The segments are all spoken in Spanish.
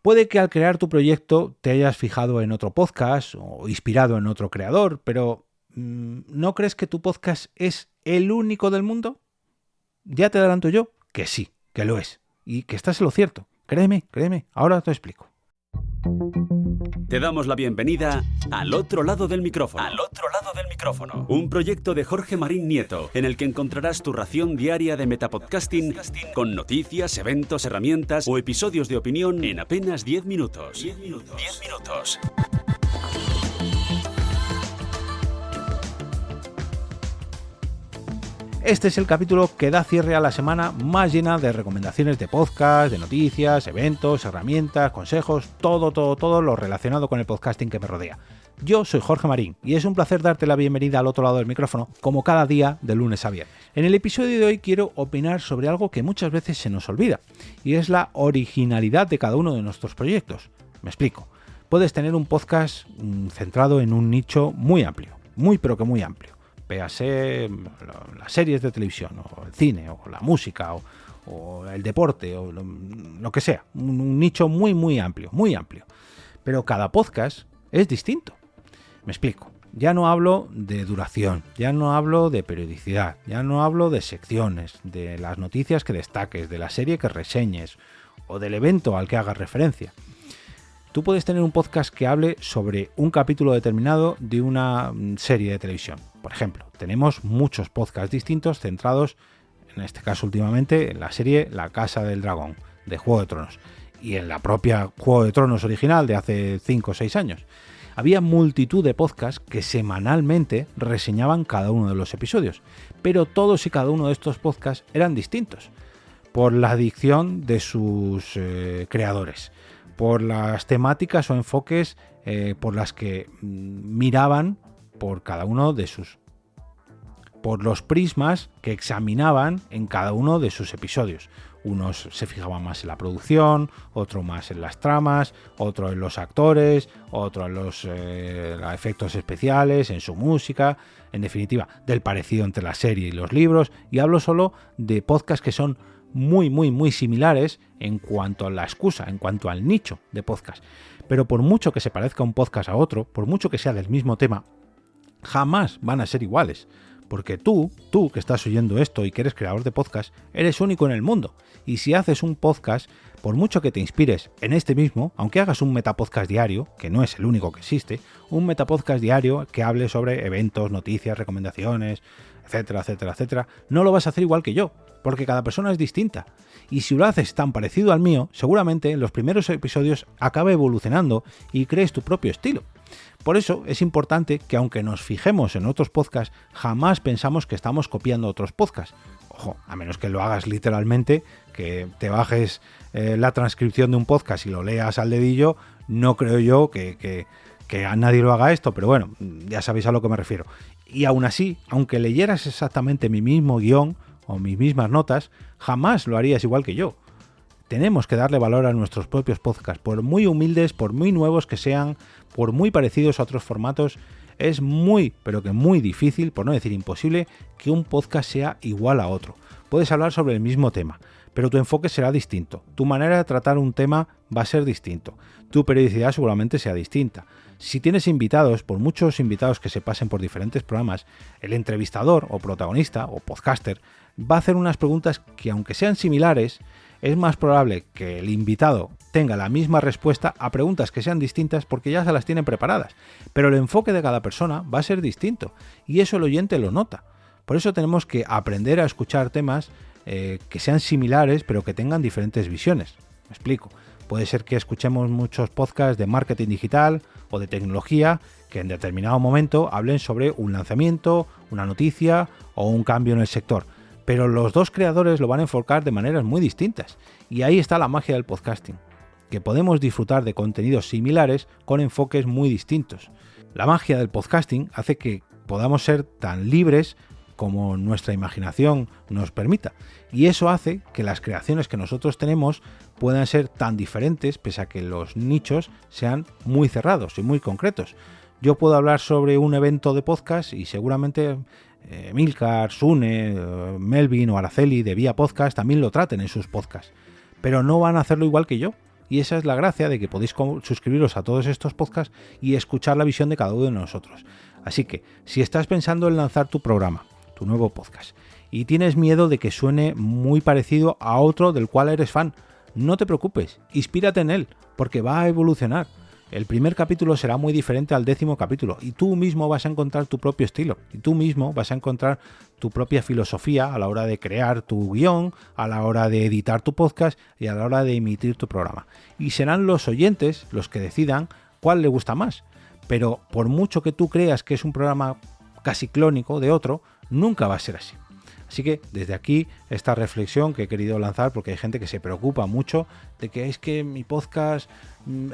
Puede que al crear tu proyecto te hayas fijado en otro podcast o inspirado en otro creador, pero ¿no crees que tu podcast es el único del mundo? Ya te adelanto yo que sí, que lo es, y que estás en lo cierto. Créeme, ahora te explico. Te damos la bienvenida al otro lado del micrófono. Al otro lado del micrófono. Un proyecto de Jorge Marín Nieto, en el que encontrarás tu ración diaria de metapodcasting con noticias, eventos, herramientas o episodios de opinión en apenas 10 minutos. 10 minutos. Este es el capítulo que da cierre a la semana más llena de recomendaciones de podcast, de noticias, eventos, herramientas, consejos, todo lo relacionado con el podcasting que me rodea. Yo soy Jorge Marín y es un placer darte la bienvenida al otro lado del micrófono, como cada día de lunes a viernes. En el episodio de hoy quiero opinar sobre algo que muchas veces se nos olvida, y es la originalidad de cada uno de nuestros proyectos. Me explico. Puedes tener un podcast centrado en un nicho muy amplio, pero que muy amplio. Véase las series de televisión, o el cine, o la música, o el deporte, o lo que sea. Un nicho muy amplio. Pero cada podcast es distinto. Me explico. Ya no hablo de duración, ya no hablo de periodicidad, ya no hablo de secciones, de las noticias que destaques, de la serie que reseñes, o del evento al que hagas referencia. Tú puedes tener un podcast que hable sobre un capítulo determinado de una serie de televisión. Por ejemplo, tenemos muchos podcasts distintos centrados, en este caso últimamente, en la serie La Casa del Dragón, de Juego de Tronos, y en la propia Juego de Tronos original de hace 5 o 6 años. Había multitud de podcasts que semanalmente reseñaban cada uno de los episodios, pero todos y cada uno de estos podcasts eran distintos, por la dicción de sus creadores, por las temáticas o enfoques por las que miraban por cada uno de por los prismas que examinaban en cada uno de sus episodios. Unos se fijaban más en la producción, otro más en las tramas, otro en los actores, otro en los efectos especiales, en su música, en definitiva, del parecido entre la serie y los libros. Y hablo solo de podcasts que son muy similares en cuanto a la excusa, en cuanto al nicho de podcast. Pero por mucho que se parezca un podcast a otro, por mucho que sea del mismo tema, jamás van a ser iguales. Porque tú que estás oyendo esto y que eres creador de podcast, eres único en el mundo. Y si haces un podcast, por mucho que te inspires en este mismo, aunque hagas un metapodcast diario, que no es el único que existe, un metapodcast diario que hable sobre eventos, noticias, recomendaciones, etcétera, no lo vas a hacer igual que yo, porque cada persona es distinta. Y si lo haces tan parecido al mío, seguramente en los primeros episodios acabe evolucionando y crees tu propio estilo. Por eso es importante que, aunque nos fijemos en otros podcasts, jamás pensamos que estamos copiando otros podcasts. Ojo, a menos que lo hagas literalmente, que te bajes la transcripción de un podcast y lo leas al dedillo, no creo yo que a nadie lo haga esto, pero bueno, ya sabéis a lo que me refiero. Y aún así, aunque leyeras exactamente mi mismo guión o mis mismas notas, jamás lo harías igual que yo. Tenemos que darle valor a nuestros propios podcasts, por muy humildes, por muy nuevos que sean, por muy parecidos a otros formatos. Es pero que muy difícil, por no decir imposible, que un podcast sea igual a otro. Puedes hablar sobre el mismo tema, pero tu enfoque será distinto. Tu manera de tratar un tema va a ser distinto. Tu periodicidad seguramente sea distinta. Si tienes invitados, por muchos invitados que se pasen por diferentes programas, el entrevistador o protagonista o podcaster va a hacer unas preguntas que, aunque sean similares, es más probable que el invitado tenga la misma respuesta a preguntas que sean distintas porque ya se las tienen preparadas. Pero el enfoque de cada persona va a ser distinto y eso el oyente lo nota. Por eso tenemos que aprender a escuchar temas que sean similares pero que tengan diferentes visiones. Me explico. Puede ser que escuchemos muchos podcasts de marketing digital o de tecnología que en determinado momento hablen sobre un lanzamiento, una noticia o un cambio en el sector. Pero los dos creadores lo van a enfocar de maneras muy distintas. Y ahí está la magia del podcasting, que podemos disfrutar de contenidos similares con enfoques muy distintos. La magia del podcasting hace que podamos ser tan libres como nuestra imaginación nos permita. Y eso hace que las creaciones que nosotros tenemos puedan ser tan diferentes, pese a que los nichos sean muy cerrados y muy concretos. Yo puedo hablar sobre un evento de podcast y seguramente Milcar, Sune, Melvin o Araceli de Vía Podcast también lo traten en sus podcasts, pero no van a hacerlo igual que yo. Y esa es la gracia de que podéis suscribiros a todos estos podcasts y escuchar la visión de cada uno de nosotros. Así que, si estás pensando en lanzar tu programa, tu nuevo podcast, y tienes miedo de que suene muy parecido a otro del cual eres fan, no te preocupes, inspírate en él, porque va a evolucionar. El primer capítulo será muy diferente al 10º capítulo y tú mismo vas a encontrar tu propio estilo y tú mismo vas a encontrar tu propia filosofía a la hora de crear tu guión, a la hora de editar tu podcast y a la hora de emitir tu programa. Y serán los oyentes los que decidan cuál le gusta más. Pero por mucho que tú creas que es un programa casi clónico de otro, nunca va a ser así. Así que desde aquí esta reflexión que he querido lanzar, porque hay gente que se preocupa mucho de que es que mi podcast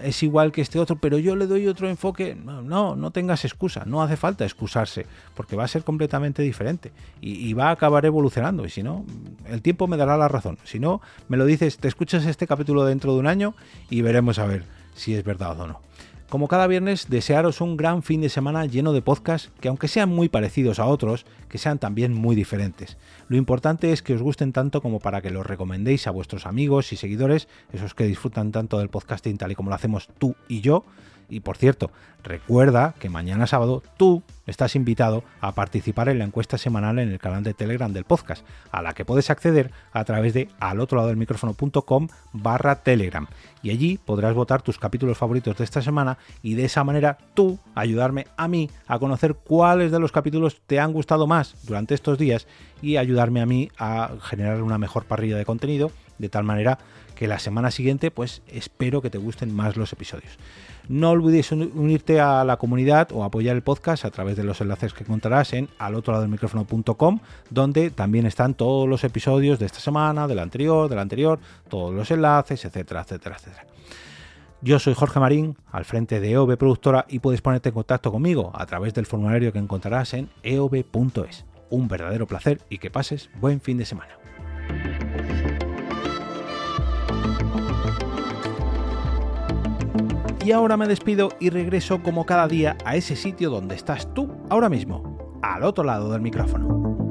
es igual que este otro, pero yo le doy otro enfoque. No tengas excusa, no hace falta excusarse, porque va a ser completamente diferente y va a acabar evolucionando. Y si no, el tiempo me dará la razón. Si no, me lo dices, te escuchas este capítulo dentro de un año y veremos a ver si es verdad o no. Como cada viernes, desearos un gran fin de semana lleno de podcasts que, aunque sean muy parecidos a otros, que sean también muy diferentes. Lo importante es que os gusten tanto como para que los recomendéis a vuestros amigos y seguidores, esos que disfrutan tanto del podcasting tal y como lo hacemos tú y yo. Y por cierto, recuerda que mañana sábado tú estás invitado a participar en la encuesta semanal en el canal de Telegram del podcast, a la que puedes acceder a través de alotroladodelmicrofono.com/Telegram. Y allí podrás votar tus capítulos favoritos de esta semana y de esa manera tú ayudarme a mí a conocer cuáles de los capítulos te han gustado más durante estos días y ayudarme a mí a generar una mejor parrilla de contenido, de tal manera que la semana siguiente pues espero que te gusten más los episodios. No olvides unirte a la comunidad o apoyar el podcast a través de los enlaces que encontrarás en alotroladodelmicrofono.com, donde también están todos los episodios de esta semana, del anterior, todos los enlaces, etcétera, etcétera, etcétera. Yo soy Jorge Marín, al frente de EOB Productora, y puedes ponerte en contacto conmigo a través del formulario que encontrarás en eob.es. Un verdadero placer y que pases buen fin de semana. Y ahora me despido y regreso como cada día a ese sitio donde estás tú ahora mismo, al otro lado del micrófono.